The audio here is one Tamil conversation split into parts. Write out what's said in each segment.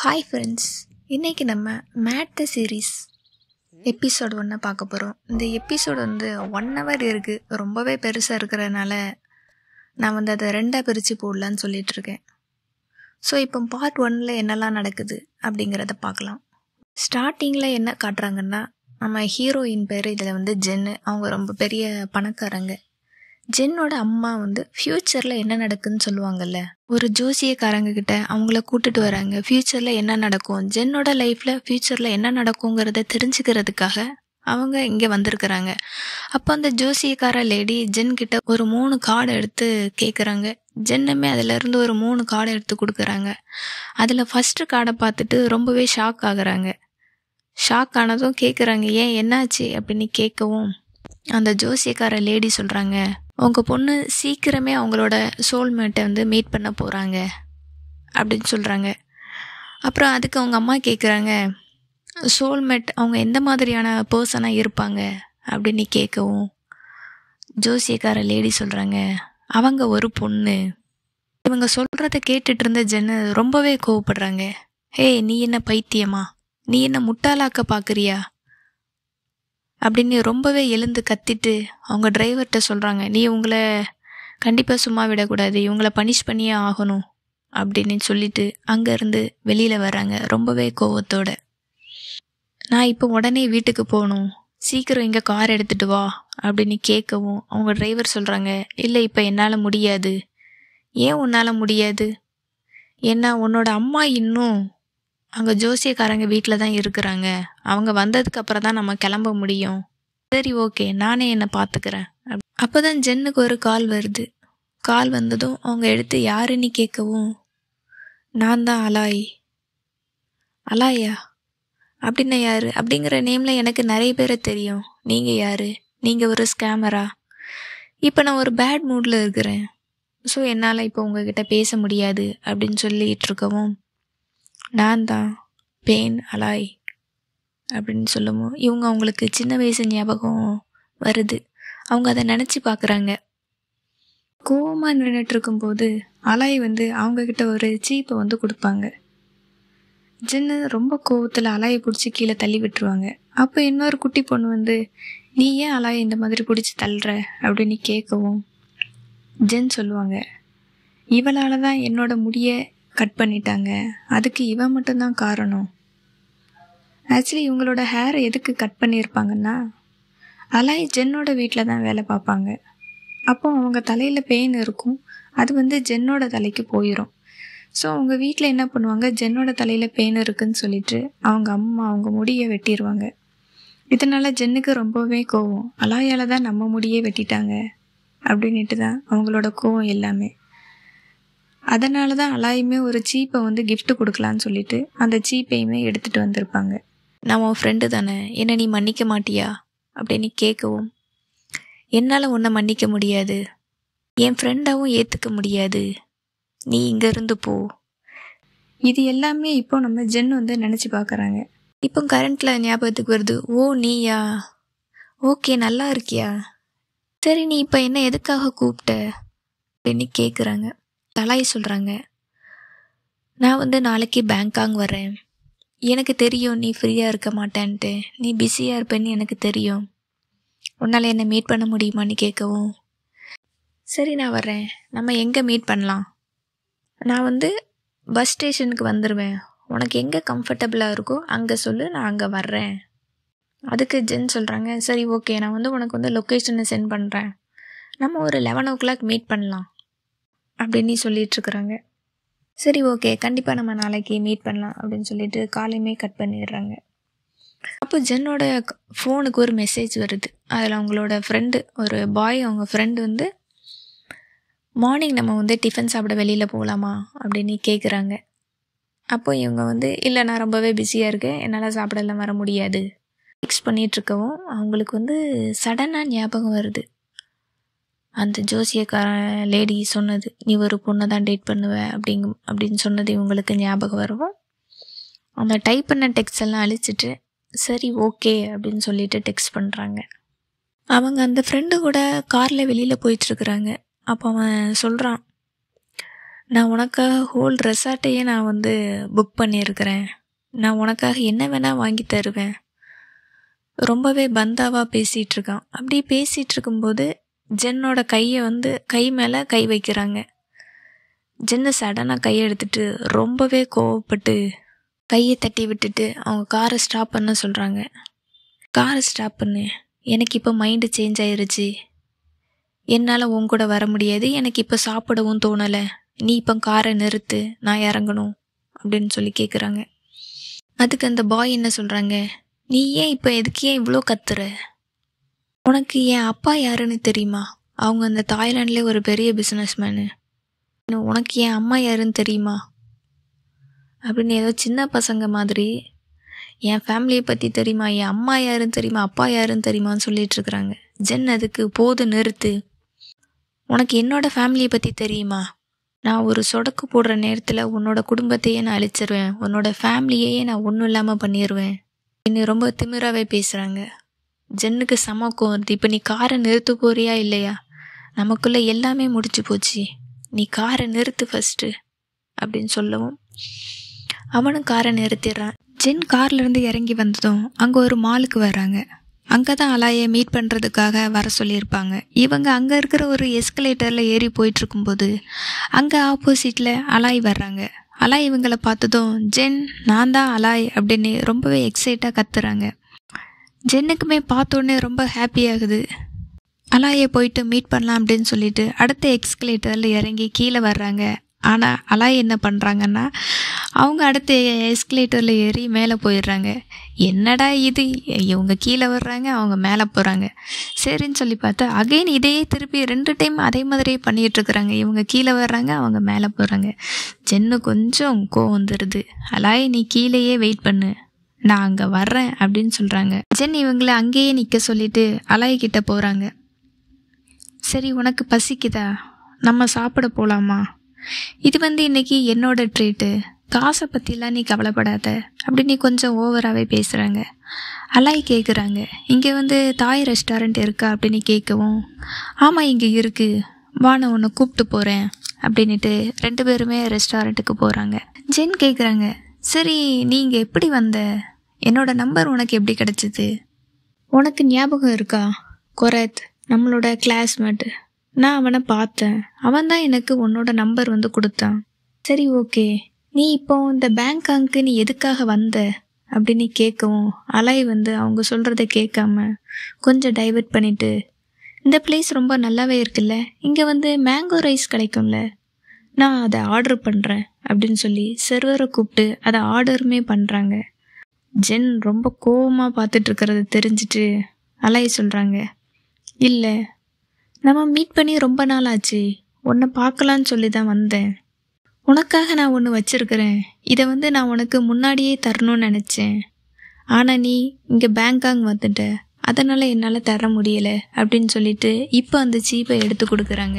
ஹாய் ஃப்ரெண்ட்ஸ், இன்றைக்கி நம்ம மேட் த சீரீஸ் எபிசோட் 1 பார்க்க போகிறோம். இந்த எபிசோடு 1 hour இருக்குது. ரொம்பவே பெருசாக இருக்கிறதுனால நான் அதை 2ஆக பிரித்து போடலான்னு சொல்லிகிட்ருக்கேன். ஸோ இப்போ பார்ட் 1 என்னெல்லாம் நடக்குது அப்படிங்கிறத பார்க்கலாம். ஸ்டார்டிங்கில் என்ன காட்டுறாங்கன்னா, நம்ம ஹீரோயின் பேர் இதில் ஜென்னு. அவங்க ரொம்ப பெரிய பணக்காரங்க. ஜென்னோட அம்மா ஃப்யூச்சரில் என்ன நடக்குன்னு சொல்லுவாங்கல்ல, ஒரு ஜோசியக்காரங்க கிட்ட அவங்கள கூட்டிட்டு வராங்க. ஃப்யூச்சரில் என்ன நடக்கும், ஜென்னோட லைஃப்பில் ஃப்யூச்சரில் என்ன நடக்குங்கிறத தெரிஞ்சுக்கிறதுக்காக அவங்க இங்கே வந்திருக்கிறாங்க. அப்போ அந்த ஜோசியக்கார லேடி ஜென் கிட்ட ஒரு 3 கார்டு எடுத்து கேட்குறாங்க. ஜென்னுமே அதிலேருந்து ஒரு 3 கார்டு எடுத்து கொடுக்குறாங்க. அதில் ஃபஸ்ட்டு கார்டை பார்த்துட்டு ரொம்பவே ஷாக் ஆகுறாங்க. ஷாக் ஆனதும் கேட்குறாங்க, ஏன் என்னாச்சு அப்படின்னு கேட்கவும் அந்த ஜோசியக்கார லேடி சொல்கிறாங்க, உங்கள் பொண்ணு சீக்கிரமே அவங்களோட சோல்மேட்டை மீட் பண்ண போகிறாங்க அப்படின்னு சொல்கிறாங்க. அப்புறம் அதுக்கு அவங்க அம்மா கேட்குறாங்க, சோல்மேட் அவங்க எந்த மாதிரியான பர்சனாக இருப்பாங்க அப்படின்னு கேட்கவும் ஜோசியக்கார லேடி சொல்கிறாங்க, அவங்க ஒரு பொண்ணு. இவங்க சொல்கிறத கேட்டுட்டு இருந்த ஜென்னு ரொம்பவே கோவப்படுறாங்க. நீ என்ன பைத்தியமா, நீ என்ன முட்டாளாக்க பார்க்குறியா அப்படின்னு ரொம்பவே எழுந்து கத்திட்டு அவங்க டிரைவர்கிட்ட சொல்கிறாங்க, நீ உங்களை கண்டிப்பாக சும்மா விடக்கூடாது, இவங்கள பனிஷ் பண்ணியே ஆகணும் அப்படின்னு சொல்லிட்டு அங்கேருந்து வெளியில் வர்றாங்க ரொம்பவே கோவத்தோட. நான் இப்போ உடனே வீட்டுக்கு போகணும், சீக்கிரம் இங்கே கார் எடுத்துகிட்டு வா அப்படின்னு கேட்கவும் அவங்க டிரைவர் சொல்கிறாங்க, இல்லை இப்போ என்னால் முடியாது. ஏன் உன்னால் முடியாது? ஏன்னா உன்னோட அம்மா இன்னும் அங்கே ஜோசியக்காரங்க வீட்டில் தான் இருக்கிறாங்க. அவங்க வந்ததுக்கு அப்புறம் தான் நம்ம கிளம்ப முடியும். சரி, ஓகே, நானே என்னை பார்த்துக்கிறேன். அப்போ தான் ஜென்னுக்கு ஒரு கால் வருது. கால் வந்ததும் அவங்க எடுத்து யாருன்னு கேட்கவும், நான் தான் அலாய். அலாயா அப்படின்னா யார் அப்படிங்கிற நேமில் எனக்கு நிறைய பேரை தெரியும். நீங்கள் யார்? நீங்கள் ஒரு ஸ்கேமரா? இப்போ நான் ஒரு பேட் மூடில் இருக்கிறேன். ஸோ என்னால் இப்போ உங்ககிட்ட பேச முடியாது அப்படின்னு சொல்லிகிட்டு இருக்கவும், நான் தான் பேன் அலாய் அப்படின்னு சொல்லுவோம். இவங்க அவங்களுக்கு சின்ன வயசு ஞாபகம் வருது. அவங்க அதை நினச்சி பார்க்குறாங்க. கோவமாக நின்றுட்டு இருக்கும்போது அலாய் அவங்கக்கிட்ட ஒரு சீப்பை கொடுப்பாங்க. ஜென்னு ரொம்ப கோவத்தில் அலாயை பிடிச்சி கீழே தள்ளி விட்டுருவாங்க. அப்போ இன்னொரு குட்டி பொண்ணு நீ ஏன் அலாயை இந்த மாதிரி பிடிச்சி தள்ளுற அப்படின்னு கேட்கவும் ஜென் சொல்லுவாங்க, இவளால் தான் என்னோட முடியை கட் பண்ணிட்டாங்க, அதுக்கு இவன் மட்டும்தான் காரணம். ஆக்சுவலி இவங்களோட ஹேரை எதுக்கு கட் பண்ணியிருப்பாங்கன்னா, அலாய் ஜென்னோட வீட்டில் தான் வேலை பார்ப்பாங்க. அப்போ அவங்க தலையில் பெயின் இருக்கும், அது ஜென்னோட தலைக்கு போயிடும். ஸோ அவங்க வீட்டில் என்ன பண்ணுவாங்க, ஜென்னோட தலையில் பெயின் இருக்குன்னு சொல்லிட்டு அவங்க அம்மா அவங்க முடியை வெட்டிடுவாங்க. இதனால் ஜென்னுக்கு ரொம்பவே கோவம், அலாயால் தான் நம்ம முடியே வெட்டிட்டாங்க அப்படின்ட்டு தான் அவங்களோட கோவம் எல்லாமே. அதனால தான் அலாயுமே ஒரு சீப்பை கிஃப்ட் கொடுக்கலான்னு சொல்லிட்டு அந்த சீப்பையுமே எடுத்துகிட்டு வந்திருப்பாங்க. நான் உன் ஃப்ரெண்டு தானே, என்னை நீ மன்னிக்க மாட்டியா அப்படின்னு கேட்கவும், என்னால் உன்னை மன்னிக்க முடியாது, என் ஃப்ரெண்டாகவும் ஏற்றுக்க முடியாது, நீ இங்கேருந்து போ. இது எல்லாமே இப்போ நம்ம ஜென் நினச்சி பார்க்குறாங்க. இப்போ கரண்ட்டில் ஞாபகத்துக்கு வருது, ஓ நீயா, ஓகே நல்லா இருக்கியா, சரி நீ இப்போ என்ன எதுக்காக கூப்பிட்ட அப்படின்னு கேட்குறாங்க. அலாய் சொல்கிறாங்க, நான் நாளைக்கு பேங்காங் வரேன், எனக்கு தெரியும் நீ ஃப்ரீயாக இருக்க மாட்டேன்ட்டு, நீ பிஸியாக இருப்பேன்னு எனக்கு தெரியும், உன்னால் என்னை மீட் பண்ண முடியுமான்னு கேட்கவும், சரி நான் வர்றேன், நம்ம எங்கே மீட் பண்ணலாம், நான் பஸ் ஸ்டேஷனுக்கு வந்துடுவேன், உனக்கு எங்கே கம்ஃபர்டபுளாக இருக்கோ அங்கே சொல்லு, நான் அங்கே வர்றேன். அதுக்கு ஜென் சொல்கிறாங்க, சரி ஓகே, நான் உனக்கு லொக்கேஷனை சென்ட் பண்ணுறேன், நம்ம ஒரு 11 o'clock மீட் பண்ணலாம் அப்படின்னு சொல்லிகிட்ருக்குறாங்க. சரி ஓகே, கண்டிப்பாக நம்ம நாளைக்கு மீட் பண்ணலாம் அப்படின்னு சொல்லிட்டு காலையுமே கட் பண்ணிடுறாங்க. அப்போ ஜென்னோட ஃபோனுக்கு ஒரு மெசேஜ் வருது. அதில் அவங்களோட ஃப்ரெண்டு, ஒரு பாய், அவங்க ஃப்ரெண்டு மார்னிங் நம்ம டிஃபன் சாப்பிட வெளியில் போகலாமா அப்படின்னு கேட்குறாங்க. அப்போ இவங்க இல்லை நான் ரொம்பவே பிஸியாக இருக்கேன், என்னால் சாப்பிடலாம் வர முடியாது ஃபிக்ஸ் பண்ணிகிட்ருக்கவும் அவங்களுக்கு சடனாக ஞாபகம் வருது, அந்த ஜோசியக்கார லேடி சொன்னது, நீ ஒரு பொண்ணை தான் டேட் பண்ணுவ அப்படின்னு சொன்னது இவங்களுக்கு ஞாபகம் வரவும் அந்த டைப் பண்ண டெக்ஸ்ட் எல்லாம் அழிச்சிட்டு சரி ஓகே அப்படின்னு சொல்லிட்டு டெக்ஸ்ட் பண்ணுறாங்க. அவங்க அந்த ஃப்ரெண்டு கூட காரில் வெளியில் போயிட்டுருக்குறாங்க. அப்போ அவன் சொல்கிறான், நான் உனக்காக ஹோல் ரெசார்ட்டையே நான் வந்து புக் பண்ணியிருக்கிறேன். நான் உனக்காக என்ன வேணால் வாங்கி தருவேன். ரொம்பவே பந்தாவாக பேசிகிட்டு இருக்கான். அப்படி பேசிகிட்டு இருக்கும்போது ஜென்னோட கையை வந்து கை மேலே கை வைக்கிறாங்க. ஜென்னு சடனாக கையை எடுத்துட்டு ரொம்பவே கோவப்பட்டு கையை தட்டி விட்டுட்டு அவங்க காரை ஸ்டாப் பண்ண சொல்கிறாங்க. காரை ஸ்டாப் பண்ணு, எனக்கு இப்போ மைண்டு சேஞ்ச் ஆயிருச்சு, என்னால் உன் கூட வர முடியாது, எனக்கு இப்போ சாப்பிடவும் தோணலை, நீ இப்போ காரை நிறுத்து, நான் இறங்கணும் அப்படின்னு சொல்லி கேட்குறாங்க. அதுக்கு அந்த பாய் என்ன சொல்கிறாங்க, நீ ஏன் இப்போ எதுக்கு ஏன் இவ்வளோ கத்துற? உனக்கு என் அப்பா யாருன்னு தெரியுமா? அவங்க அந்த தாய்லாண்ட்லேயே ஒரு பெரிய பிஸ்னஸ்மேனு. உனக்கு என் அம்மா யாருன்னு தெரியுமா அப்படின்னு ஏதோ சின்ன பசங்க மாதிரி என் ஃபேமிலியை பற்றி தெரியுமா, என் அம்மா யாருன்னு தெரியுமா, அப்பா யாருன்னு தெரியுமான்னு சொல்லிட்டு இருக்கிறாங்க. ஜென் அதுக்கு போது நிறுத்து, உனக்கு என்னோட ஃபேமிலியை பற்றி தெரியுமா? நான் ஒரு சொடக்கு போடுற நேரத்தில் உன்னோட குடும்பத்தையே நான் அழிச்சிருவேன், உன்னோட ஃபேமிலியையே நான் ஒன்றும் இல்லாமல் பண்ணிடுவேன். இன்னும் ரொம்ப திமிராகவே பேசுகிறாங்க. ஜென்னுக்கு சமக்கம் வருது. இப்போ நீ காரை நிறுத்த போறியா இல்லையா? நமக்குள்ளே எல்லாமே முடிச்சு போச்சு, நீ காரை நிறுத்து ஃபஸ்ட்டு அப்படின்னு சொல்லவும் அவனும் காரை நிறுத்திடுறான். ஜென் கார்லேருந்து இறங்கி வந்ததும் அங்கே ஒரு மாலுக்கு வர்றாங்க. அங்கே தான் அலாயை மீட் பண்ணுறதுக்காக வர சொல்லியிருப்பாங்க. இவங்க அங்கே இருக்கிற ஒரு எஸ்கலேட்டரில் ஏறி போயிட்டுருக்கும்போது அங்கே ஆப்போசிட்டில் அலாய் வர்றாங்க. அலாய் இவங்களை பார்த்ததும் ஜென் நான் தான் அலாய் அப்படின்னு ரொம்பவே எக்ஸைட்டாக கத்துறாங்க. ஜென்னுக்குமே பார்த்தோன்னே ரொம்ப ஹாப்பியாகுது. அலாயை போயிட்டு மீட் பண்ணலாம் அப்படின்னு சொல்லிட்டு அடுத்த எஸ்கலேட்டரில் இறங்கி கீழே வர்றாங்க. ஆனால் அலாய் என்ன பண்ணுறாங்கன்னா அவங்க அடுத்த எஸ்கலேட்டரில் ஏறி மேலே போயிடுறாங்க. என்னடா இது, இவங்க கீழே வர்றாங்க அவங்க மேலே போகிறாங்க. சரின்னு சொல்லி பார்த்தா அகைன் இதையே திருப்பி 2 டைம் அதே மாதிரியே பண்ணிகிட்ருக்குறாங்க. இவங்க கீழே வர்றாங்க அவங்க மேலே போகிறாங்க. ஜென்னு கொஞ்சம் கோவம் வந்துடுது. அலாய் நீ கீழேயே வெயிட் பண்ணு, நான் அங்கே வர்றேன் அப்படின்னு சொல்கிறாங்க. ஜென் இவங்களை அங்கேயே நிற்க சொல்லிட்டு அலாய்கிட்ட போகிறாங்க. சரி உனக்கு பசிக்குதா, நம்ம சாப்பிட போகலாமா? இது வந்து இன்னைக்கு என்னோட ட்ரீட்டு, காசை பற்றிலாம் நீ கவலைப்படாத அப்படி நீ கொஞ்சம் ஓவராகவே பேசுகிறாங்க. அலாய் கேட்குறாங்க, இங்கே வந்து தாய் ரெஸ்டாரண்ட் இருக்கா அப்படின்னு கேட்கவும் ஆமாம் இங்கே இருக்குது, வா நான் உன்னை கூப்பிட்டு போகிறேன் அப்படின்ட்டு 2 பேருமே ரெஸ்டாரண்ட்டுக்கு போகிறாங்க. ஜென் கேட்குறாங்க, சரி நீ இங்கே எப்படி வந்த, என்னோட நம்பர் உனக்கு எப்படி கிடச்சிது? உனக்கு ஞாபகம் இருக்கா? கொரத் நம்மளோட கிளாஸ்மேட்டு, நான் அவனை பார்த்தேன், அவன் தான் எனக்கு உன்னோட நம்பர் வந்து கொடுத்தான். சரி ஓகே, நீ இப்போ இந்த பேங்காங்க்கு நீ எதுக்காக வந்த அப்படின்னு கேட்கவும் அலாய் வந்து அவங்க சொல்கிறத கேட்காம கொஞ்சம் டைவர்ட் பண்ணிவிட்டு இந்த பிளேஸ் ரொம்ப நல்லாவே இருக்குல்ல, இங்கே வந்து மேங்கோ ரைஸ் கிடைக்கும்ல, நான் அதை ஆர்டர் பண்ணுறேன் அப்படின்னு சொல்லி சர்வரை கூப்பிட்டு அதை ஆர்டருமே பண்ணுறாங்க. ஜென் ரொம்ப கோவமாக பார்த்துட்ருக்கிறத தெரிஞ்சுட்டு அலாய் சொல்கிறாங்க, இல்லை நம்ம மீட் பண்ணி ரொம்ப நாள் ஆச்சு, உன்னை பார்க்கலான்னு சொல்லி தான் வந்தேன், உனக்காக நான் ஒன்று வச்சுருக்கிறேன், இதை வந்து நான் உனக்கு முன்னாடியே தரணும்னு நினச்சேன், ஆனால் நீ இங்கே பேங்காங் வந்துட்ட, அதனால் என்னால் தர முடியலை அப்படின்னு சொல்லிட்டு இப்போ அந்த சீப்பை எடுத்து கொடுக்குறாங்க.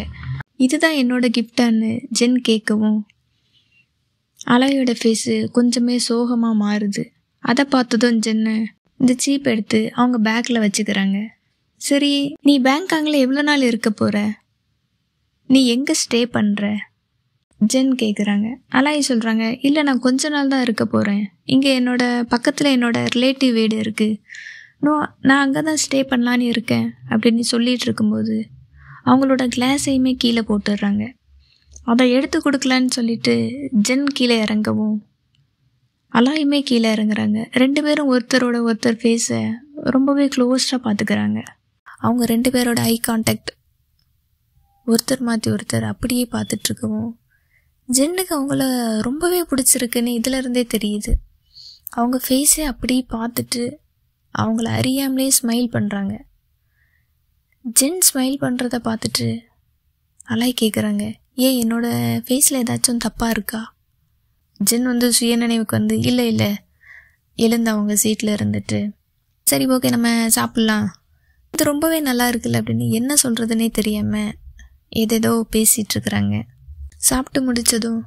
இதுதான் என்னோட கிஃப்டான்னு ஜென் கேட்கவும் அலாயோட ஃபேஸு கொஞ்சமே சோகமாக மாறுது. அதை பார்த்ததும் ஜென்னு இந்த சீப் எடுத்து அவங்க பேக்கில் வச்சுக்கிறாங்க. சரி நீ பேங்காங்கில் எவ்வளோ நாள் இருக்க போகிற, நீ எங்கே ஸ்டே பண்ணுற ஜென் கேட்குறாங்க. அலாய் சொல்கிறாங்க, இல்லை நான் கொஞ்ச நாள் தான் இருக்க போகிறேன், இங்கே என்னோட பக்கத்தில் என்னோட ரிலேட்டிவ் வீடு இருக்குது, நான் அங்கே தான் ஸ்டே பண்ணலான்னு இருக்கேன் அப்படின்னு சொல்லிகிட்டு இருக்கும்போது அவங்களோட கிளாஸையுமே கீழே போட்டுடுறாங்க. அதை எடுத்து கொடுக்கலான்னு சொல்லிட்டு ஜென் கீழே இறங்கவும் அலாயுமே கீழே இறங்குறாங்க. 2 பேரும் ஒருத்தரோட ஒருத்தர் ஃபேஸை ரொம்பவே க்ளோஸ்டாக பார்த்துக்கிறாங்க. அவங்க 2 பேரோட ஐ கான்டாக்ட் ஒருத்தர் மாற்றி ஒருத்தர் அப்படியே பார்த்துட்ருக்கவும் ஜென்னுக்கு அவங்கள ரொம்பவே பிடிச்சிருக்குன்னு இதிலருந்தே தெரியுது. அவங்க ஃபேஸை அப்படியே பார்த்துட்டு அவங்கள அறியாமலே ஸ்மைல் பண்ணுறாங்க. ஜென் ஸ்மைல் பண்ணுறத பார்த்துட்டு அலாய் கேட்குறாங்க, ஏன் என்னோட ஃபேஸில் ஏதாச்சும் தப்பாக இருக்கா? ஜென் வந்து சுயநினைவுக்கு வந்து இல்லை இல்லை எழுந்து அவங்க சீட்டில் இருந்துட்டு சரி ஓகே நம்ம சாப்பிட்லாம், இது ரொம்பவே நல்லா இருக்குல்ல அப்படின்னு என்ன சொல்கிறதுனே தெரியாமல் ஏதேதோ பேசிகிட்ருக்குறாங்க. சாப்பிட்டு முடித்ததும்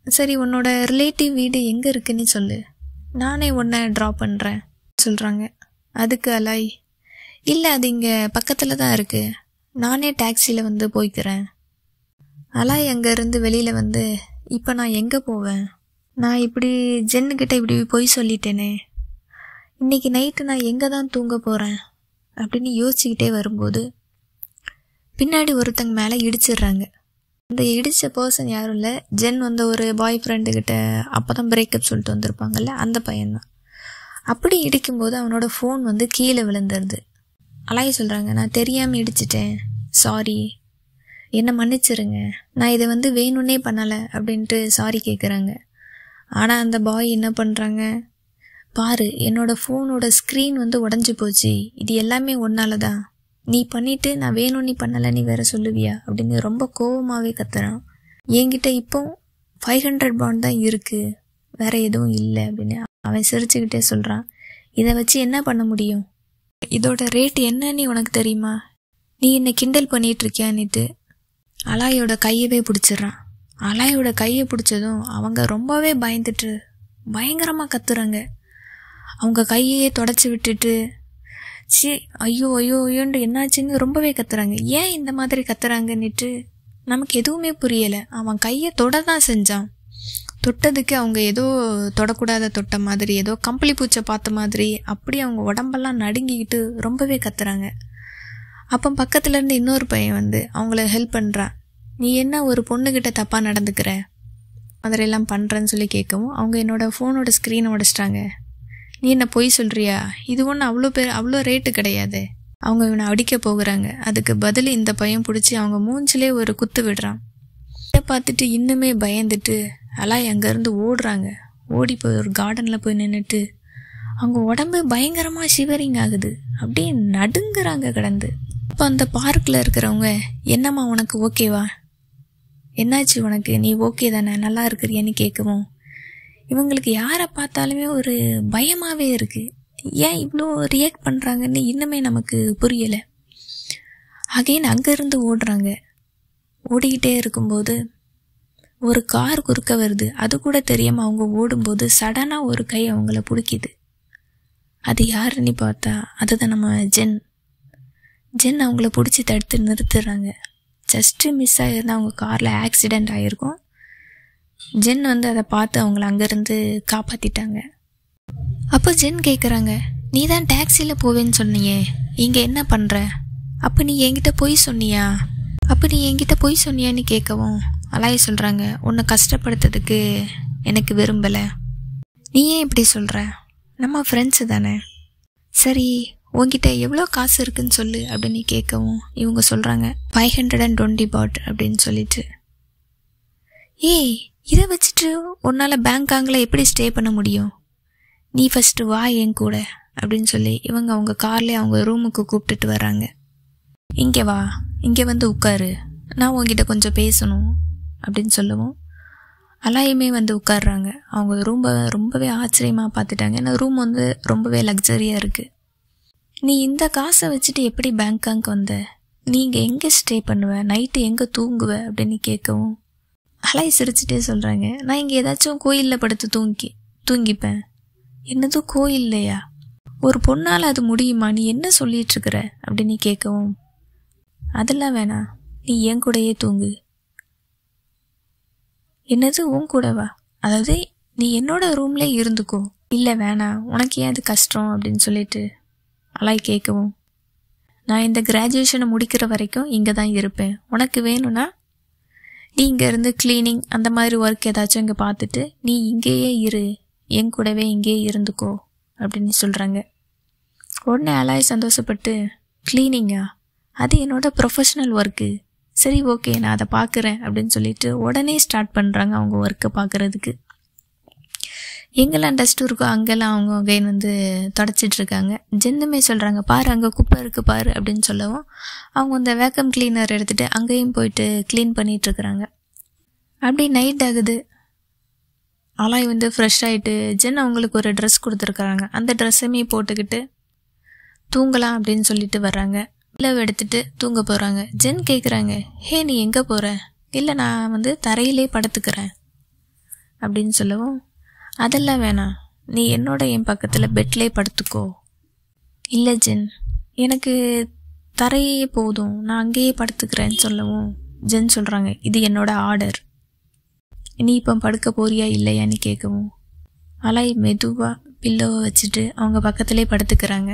சரி உன்னோட ரிலேட்டிவ் வீடு எங்கே இருக்குன்னு சொல்லு, நானே உன்னை ட்ராப் பண்ணுறேன் சொல்கிறாங்க. அதுக்கு அலாய், இல்லை அது இங்கே பக்கத்தில் தான் இருக்குது, நானே டாக்ஸியில் வந்து போய்க்கிறேன் அலாய் அங்கேருந்து வெளியில் வந்து, இப்போ நான் எங்கே போவேன், நான் இப்படி ஜென்னுக்கிட்ட இப்படி பொய் சொல்லிட்டேனே, இன்றைக்கி நைட்டு நான் எங்கே தான் தூங்க போகிறேன் அப்படின்னு யோசிச்சுக்கிட்டே வரும்போது பின்னாடி ஒருத்தங்க மேலே இடிச்சிடுறாங்க. அந்த இடித்த பர்சன் யாரும் இல்லை, ஜென் வந்து ஒரு பாய் ஃப்ரெண்டுக்கிட்ட அப்போ தான் பிரேக்கப் சொல்லிட்டு வந்திருப்பாங்கல்ல, அந்த பையன்தான். அப்படி இடிக்கும்போது அவனோட ஃபோன் வந்து கீழே விழுந்துருது. அலாய் சொல்கிறாங்க, நான் தெரியாமல் இடிச்சிட்டேன், சாரி, என்னை மன்னிச்சிருங்க, நான் இதை வந்து வேணும்னே பண்ணலை அப்படின்ட்டு சாரி கேட்குறாங்க. ஆனால் அந்த பாய் என்ன பண்ணுறாங்க, பாரு என்னோடய ஃபோனோட ஸ்க்ரீன் வந்து உடஞ்சி போச்சு, இது எல்லாமே ஒன்னால தான், நீ பண்ணிவிட்டு நான் வேணும் நீ பண்ணலை நீ வேற சொல்லுவியா அப்படின்னு ரொம்ப கோபமாகவே கத்துறான். என்கிட்ட இப்போ 500 பாண்ட் தான் இருக்குது, வேற எதுவும் இல்லை அப்படின்னு அவன் சிரிச்சுக்கிட்டே சொல்கிறான். இதை வச்சு என்ன பண்ண முடியும், இதோட ரேட் என்னன்னு உனக்கு தெரியுமா, நீ என்னை கிண்டல் பண்ணிகிட்டு இருக்கியான்னுட்டு அலாயோட கையவே பிடிச்சிட்றான். அலாயோட கையை பிடிச்சதும் அவங்க ரொம்பவே பயந்துட்டு பயங்கரமாக கத்துறாங்க. அவங்க கையே தொடச்சி விட்டுட்டு சி ஐயோ ஐயோ ஐயோன்ட்டு என்னாச்சுன்னு ரொம்பவே கத்துறாங்க. ஏன் இந்த மாதிரி கத்துறாங்கன்னுட்டு நமக்கு எதுவுமே புரியலை. அவன் கையை தொட தான் செஞ்சான், தொட்டதுக்கு அவங்க ஏதோ தொடக்கூடாத தொட்ட மாதிரி, ஏதோ கம்பளி பூச்சை பார்த்த மாதிரி அப்படி அவங்க உடம்பெல்லாம் நடுங்கிக்கிட்டு ரொம்பவே கத்துறாங்க. அப்போ பக்கத்துலேருந்து இன்னொரு பையன் வந்து அவங்கள ஹெல்ப் பண்ணுறான். நீ என்ன ஒரு பொண்ணுக்கிட்ட தப்பாக நடந்துக்கிற மாதிரிலாம் பண்ணுறேன்னு சொல்லி கேட்கவும், அவங்க என்னோடய ஃபோனோட ஸ்க்ரீனை உடைச்சிட்டாங்க, நீ என்ன பொய் சொல்கிறியா, இது ஒன்றும் அவ்வளோ ரேட்டு கிடையாது. அவங்க இவனை அடிக்க போகிறாங்க. அதுக்கு பதில் இந்த பையன் பிடிச்சி அவங்க மூஞ்சிலே ஒரு குத்து விடுறான். இதை பார்த்துட்டு இன்னுமே பயந்துட்டு அலாய் அங்கேருந்து ஓடுறாங்க. ஓடி போய் ஒரு கார்டனில் போய் நின்றுட்டு அவங்க உடம்பு பயங்கரமாக ஷிவரிங் ஆகுது, அப்படியே நடுங்குறாங்க கிடந்து. அப்போ அந்த பார்க்கில் இருக்கிறவங்க, என்னம்மா உனக்கு ஓகேவா, என்னாச்சு உனக்கு, நீ ஓகே தானே, நல்லா இருக்கிறியான்னு கேட்கவும், இவங்களுக்கு யாரை பார்த்தாலுமே ஒரு பயமாகவே இருக்குது. ஏன் இவ்வளோ ரியாக்ட் பண்ணுறாங்கன்னு இன்னுமே நமக்கு புரியலை. அகைன் அங்கேருந்து ஓடுறாங்க. ஓடிக்கிட்டே இருக்கும்போது ஒரு கார் குறுக்க வருது. அது கூட தெரியாமல் அவங்க ஓடும்போது சடனாக ஒரு கை அவங்கள பிடிக்குது. அது யாருன்னு பார்த்தா அதுதான் நம்ம ஜென் அவங்கள பிடிச்சி தடுத்து நிறுத்துறாங்க. ஜஸ்ட்டு மிஸ் ஆகிருந்தால் அவங்க காரில் ஆக்சிடெண்ட் ஆகிருக்கும். ஜென் வந்து அதை பார்த்து அவங்கள அங்கேருந்து காப்பாற்றிட்டாங்க. அப்போ ஜென் கேட்குறாங்க, நீ தான் டாக்ஸியில் போவேன்னு சொன்னியே, இங்கே என்ன பண்ணுற, அப்போ நீ என்கிட்ட பொய் சொன்னியான்னு கேட்கவும், அலாய் சொல்கிறாங்க, உன்னை கஷ்டப்படுத்துறதுக்கு எனக்கு விரும்பலை, நீ ஏன் இப்படி சொல்கிற, நம்ம ஃப்ரெண்ட்ஸு தானே, சரி உங்ககிட்ட எவ்வளோ காசு இருக்குன்னு சொல்லு அப்படின்னு கேட்கவும், இவங்க சொல்கிறாங்க 520 பாட் அப்படின்னு சொல்லிட்டு. ஏய், இதை வச்சுட்டு உன்னால் பேங்காங்கில் எப்படி ஸ்டே பண்ண முடியும், நீ ஃபஸ்ட்டு வா என் கூட அப்படின்னு சொல்லி இவங்க அவங்க கார்லேயே அவங்க ரூமுக்கு கூப்பிட்டுட்டு வராங்க. இங்கே வா, இங்கே வந்து உட்காரு, நான் உங்ககிட்ட கொஞ்சம் பேசணும் அப்படின்னு சொல்லவும் அலாயுமே வந்து உட்காடுறாங்க. அவங்க ரொம்பவே ஆச்சரியமாக பார்த்துட்டாங்க. ஏன்னா ரூம் வந்து ரொம்பவே லக்ஸரியாக இருக்குது. நீ இந்த காசை வச்சுட்டு எப்படி பேங்காங்க்கு வந்த, நீங்கள் எங்கே ஸ்டே பண்ணுவ, நைட்டு எங்கே தூங்குவ அப்படின்னு கேட்கவும், அலாய் சிரிச்சுட்டே சொல்கிறாங்க, நான் இங்கே ஏதாச்சும் கோயிலில் படுத்து தூங்கிப்பேன். என்னது கோயில்லையா, ஒரு பொண்ணால் அது முடியுமா, நீ என்ன சொல்லிகிட்ருக்கிற அப்படின்னு கேட்கவும், அதெல்லாம் வேணாம், நீ என் கூடயே தூங்கு. என்னது உன் கூடவா, அதாவது நீ என்னோட ரூம்லேயே இருந்துக்கோ. இல்லை வேணாம், உனக்கு ஏன் அது கஷ்டம் அப்படின்னு சொல்லிட்டு அலாய் கேட்கவும், நான் இந்த கிராஜுவேஷனை முடிக்கிற வரைக்கும் இங்கே தான் இருப்பேன், உனக்கு வேணும்னா நீ இங்கேருந்து க்ளீனிங் அந்த மாதிரி ஒர்க் ஏதாச்சும் இங்கே பார்த்துட்டு நீ இங்கேயே இரு, என் கூடவே இங்கேயே இருந்துக்கோ அப்படின்னு சொல்கிறாங்க. உடனே அலாய் சந்தோஷப்பட்டு, க்ளீனிங்கா, அது என்னோட ப்ரொஃபஷ்னல் ஒர்க்கு, சரி ஓகே நான் அதை பார்க்குறேன் அப்படின்னு சொல்லிட்டு உடனே ஸ்டார்ட் பண்ணுறாங்க அவங்க ஒர்க்கை பார்க்குறதுக்கு. எங்கெல்லாம் டஸ்ட் இருக்கோ அங்கெல்லாம் அவங்க அகைன் வந்து தொடச்சிட்ருக்காங்க. ஜென்னுமே சொல்கிறாங்க, பாரு அங்கே குப்பை இருக்குது பாரு அப்படின்னு சொல்லவும், அவங்க அந்த வேக்கம் கிளீனர் எடுத்துகிட்டு அங்கேயும் போயிட்டு க்ளீன் பண்ணிகிட்ருக்குறாங்க. அப்படி நைட் ஆகுது. அலாய் வந்து ஃப்ரெஷ் ஆகிட்டு ஜென் அவங்களுக்கு ஒரு ட்ரெஸ் கொடுத்துருக்குறாங்க. அந்த ட்ரெஸ்ஸுமே போட்டுக்கிட்டு தூங்கலாம் அப்படின்னு சொல்லிட்டு வர்றாங்க. பிளவு எடுத்துகிட்டு தூங்க போகிறாங்க. ஜென் கேட்குறாங்க, ஹே நீ எங்கே போகிற, இல்லை நான் வந்து தரையிலே படுத்துக்கிறேன் அப்படின்னு சொல்லவும், அதெல்லாம் வேணாம், நீ என்னோட என் பக்கத்தில் பெட்லே படுத்துக்கோ. இல்லை ஜென், எனக்கு தரையே போதும், நான் அங்கேயே படுத்துக்கிறேன்னு சொல்லவும், ஜென் சொல்கிறாங்க, இது என்னோட ஆர்டர், நீ இப்போ படுக்க போறியா இல்லையான்னு கேட்கவும் அலாய் மெதுவாக பில்லோவை வச்சுட்டு அவங்க பக்கத்துலேயே படுத்துக்கிறாங்க.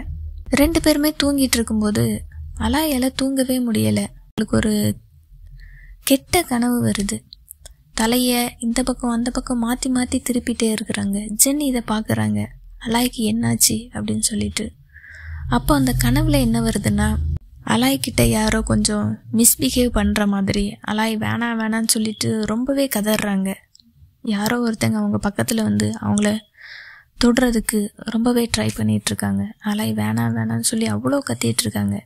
2 பேருமே தூங்கிட்டு இருக்கும்போது அலாயால் தூங்கவே முடியலை. அவங்களுக்கு ஒரு கெட்ட கனவு வருது. தலையை இந்த பக்கம் அந்த பக்கம் மாற்றி மாற்றி திருப்பிட்டே இருக்கிறாங்க. ஜென் இதை பார்க்குறாங்க, அலாய்க்கு என்னாச்சு அப்படின்னு சொல்லிட்டு. அப்போ அந்த கனவுல என்ன வருதுன்னா, அலாய்கிட்ட யாரோ கொஞ்சம் மிஸ்பிஹேவ் பண்ணுற மாதிரி, அலாய் வேணாம் வேணான்னு சொல்லிட்டு ரொம்பவே கதறாங்க. யாரோ ஒருத்தங்க அவங்க பக்கத்தில் வந்து அவங்கள தொடுறதுக்கு ரொம்பவே ட்ரை பண்ணிகிட்ருக்காங்க. அலாய் வேணாம் வேணான்னு சொல்லி அவ்வளோ கத்திகிட்ருக்காங்க.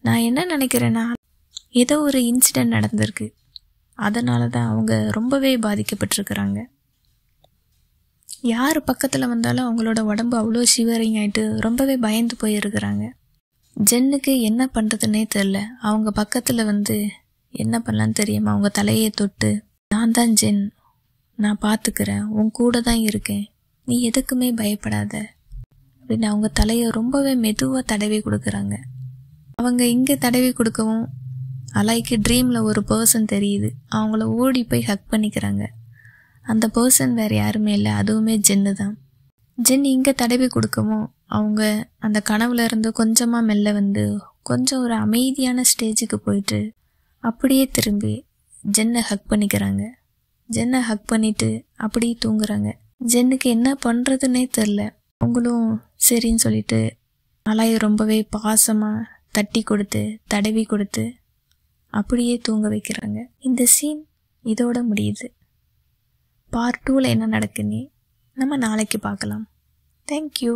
நான் என்ன நினைக்கிறேன்னா, ஏதோ ஒரு இன்சிடெண்ட் நடந்திருக்கு, அதனால தான் அவங்க ரொம்பவே பாதிக்கப்பட்டிருக்கிறாங்க. யார் பக்கத்தில் வந்தாலும் அவங்களோட உடம்பு அவ்வளோ ஷிவரிங் ஆகிட்டு ரொம்பவே பயந்து போயிருக்கிறாங்க. ஜென்னுக்கு என்ன பண்ணுறதுன்னே தெரில. அவங்க பக்கத்தில் வந்து என்ன பண்ணலான்னு தெரியாமல் அவங்க தலையை தொட்டு, நான் தான் ஜென், நான் பார்த்துக்கிறேன், உன் கூட தான் இருக்கேன், நீ எதுக்குமே பயப்படாத அப்படின்னு அவங்க தலையை ரொம்பவே மெதுவாக தடவி கொடுக்குறாங்க. அவங்க இங்கே தடவி கொடுக்கவும் அலாய்க்கு ட்ரீமில் ஒரு பர்சன் தெரியுது. அவங்கள ஓடி போய் ஹக் பண்ணிக்கிறாங்க. அந்த பர்சன் வேறு யாருமே இல்லை, அதுவுமே ஜென்னு தான். ஜென் இங்கே தடவி கொடுக்கவும் அவங்க அந்த கனவுல இருந்து கொஞ்சமாக மெல்ல வந்து கொஞ்சம் ஒரு அமைதியான ஸ்டேஜுக்கு போயிட்டு அப்படியே திரும்பி ஜென்னை ஹக் பண்ணிக்கிறாங்க. ஜென்னை ஹக் பண்ணிவிட்டு அப்படியே தூங்குறாங்க. ஜென்னுக்கு என்ன பண்ணுறதுன்னே தெரில. அவங்களும் சரின்னு சொல்லிட்டு அலாயை ரொம்பவே பாசமாக தட்டி கொடுத்து தடவி கொடுத்து அப்படியே தூங்க வைக்கிறாங்க. இந்த சீன் இதோட முடியுது. பார்ட் 2ல் என்ன நடக்குன்னு நம்ம நாளைக்கு பார்க்கலாம். தேங்க்யூ.